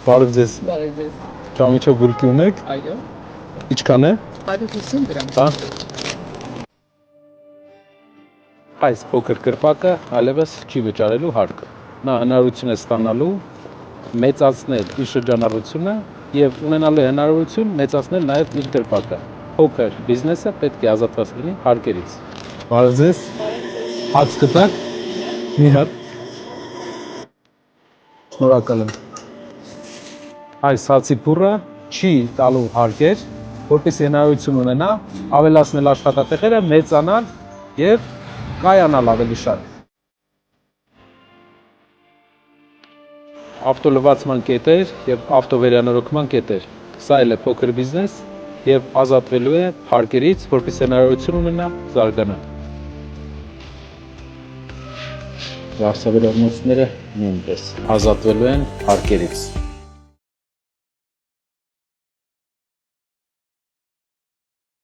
Բարև ձեզ։ Բարև ձեզ։ Ճամիչով բուրկի ունեք։ Այո։ Ինչքան է։ 150 դրամ։ Հա։ Այս փոքր կրպակը այլևս չի վճարելու հարկ։ Նա հնարավորություն է ստանալու մեծացնել իր շրջանառությունը եւ ունենալու հնարավորություն մեծացնել նաեւ իր կրպակը։ Փոքր բիզնեսը պետք է ազատված լինի հարկերից։ Բարև ձեզ։ Հաց կտակ։ Մի հատ։ Շնորհակալ եմ։ Այս հացի փուռը չի տալու հարկեր, որպեսզի հնարավորություն ունենա ավելացնել աշխատատեղերը, մեծանալ եւ կայանալ ավելի շատ։ Ավտոլվացման կետեր եւ ավտովերանորոգման կետեր։ Սա էլ է փոքր բիզնես եւ ազատվելու է հարկերից, որպեսզի հնարավորություն ունենա զարգանալ։ Վարսավերանոցները նույնպես ազատվելու են հարկերից։